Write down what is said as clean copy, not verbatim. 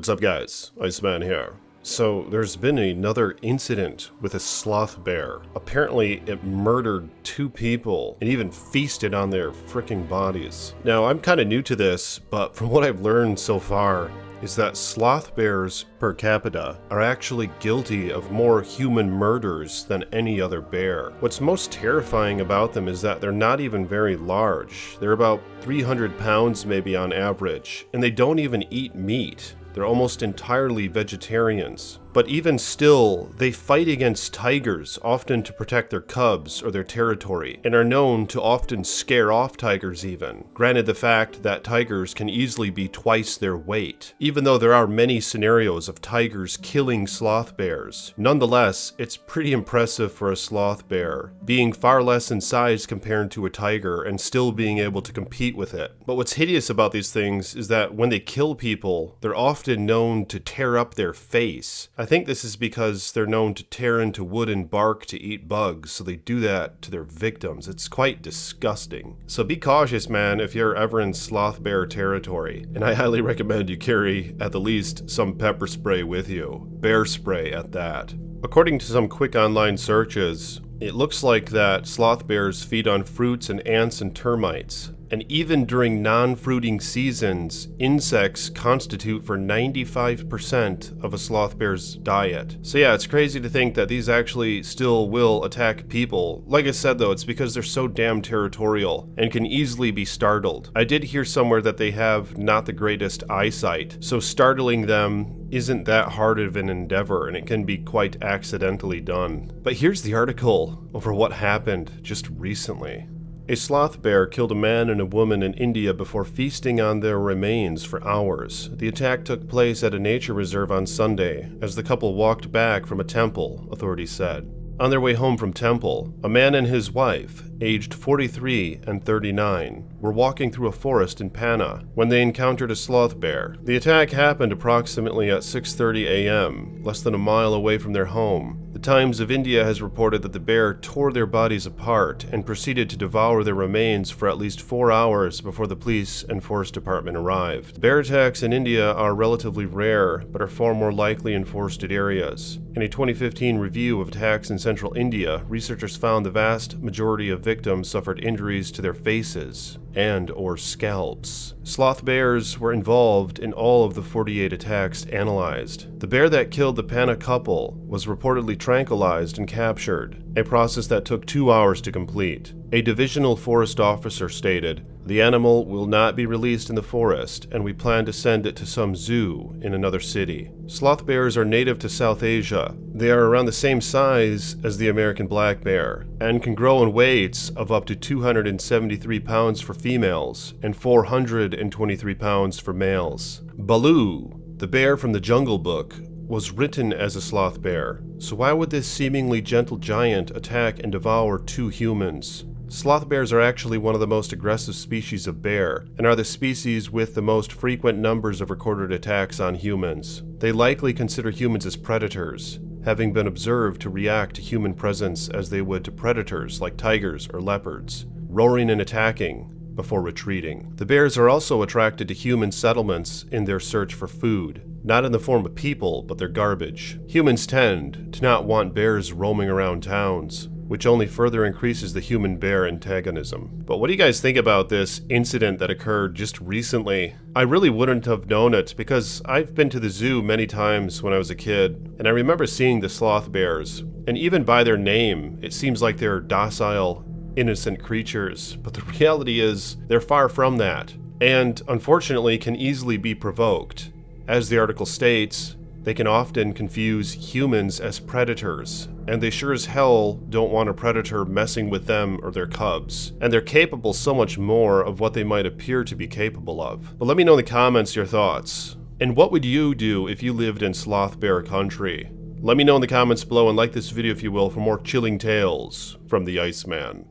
What's up guys, ICEMAN here. So there's been another incident with a sloth bear. Apparently it murdered 2 people and even feasted on their freaking bodies. Now I'm kind of new to this, but from what I've learned so far is that sloth bears per capita are actually guilty of more human murders than any other bear. What's most terrifying about them is that they're not even very large. They're about 300 pounds maybe on average, and they don't even eat meat. They're almost entirely vegetarians. But even still, they fight against tigers, often to protect their cubs or their territory, and are known to often scare off tigers even. Granted the fact that tigers can easily be twice their weight. Even though there are many scenarios of tigers killing sloth bears, nonetheless, it's pretty impressive for a sloth bear, being far less in size compared to a tiger and still being able to compete with it. But what's hideous about these things is that when they kill people, they're often known to tear up their face. I think this is because they're known to tear into wood and bark to eat bugs, so they do that to their victims. It's quite disgusting. So be cautious, man, if you're ever in sloth bear territory, and I highly recommend you carry at the least some pepper spray with you. Bear spray at that. According to some quick online searches, it looks like that sloth bears feed on fruits and ants and termites. And even during non-fruiting seasons, insects constitute for 95% of a sloth bear's diet. So yeah, it's crazy to think that these actually still will attack people. Like I said though, it's because they're so damn territorial and can easily be startled. I did hear somewhere that they have not the greatest eyesight, so startling them isn't that hard of an endeavor, and it can be quite accidentally done. But here's the article over what happened just recently. A sloth bear killed a man and a woman in India before feasting on their remains for hours. The attack took place at a nature reserve on Sunday, as the couple walked back from a temple, authorities said. On their way home from temple, a man and his wife, aged 43 and 39, were walking through a forest in Panna when they encountered a sloth bear. The attack happened approximately at 6:30 a.m., less than a mile away from their home. The Times of India has reported that the bear tore their bodies apart and proceeded to devour their remains for at least 4 hours before the police and forest department arrived. Bear attacks in India are relatively rare, but are far more likely in forested areas. In a 2015 review of attacks in central India, researchers found the vast majority of victims suffered injuries to their faces and/or scalps. Sloth bears were involved in all of the 48 attacks analyzed. The bear that killed the Panna couple was reportedly tranquilized and captured, a process that took 2 hours to complete. A divisional forest officer stated, "The animal will not be released in the forest, and we plan to send it to some zoo in another city." Sloth bears are native to South Asia. They are around the same size as the American black bear, and can grow in weights of up to 273 pounds for females and 423 pounds for males. Baloo, the bear from the Jungle Book, was written as a sloth bear, so why would this seemingly gentle giant attack and devour 2 humans? Sloth bears are actually one of the most aggressive species of bear, and are the species with the most frequent numbers of recorded attacks on humans. They likely consider humans as predators, having been observed to react to human presence as they would to predators like tigers or leopards, roaring and attacking before retreating. The bears are also attracted to human settlements in their search for food, not in the form of people, but their garbage. Humans tend to not want bears roaming around towns, which only further increases the human-bear antagonism. But what do you guys think about this incident that occurred just recently? I really wouldn't have known it because I've been to the zoo many times when I was a kid, and I remember seeing the sloth bears. And even by their name, it seems like they're docile, innocent creatures, but the reality is they're far from that, and unfortunately can easily be provoked. As the article states, they can often confuse humans as predators, and they sure as hell don't want a predator messing with them or their cubs. And they're capable so much more of what they might appear to be capable of. But let me know in the comments your thoughts. And what would you do if you lived in sloth bear country? Let me know in the comments below, and like this video if you will for more chilling tales from the Iceman.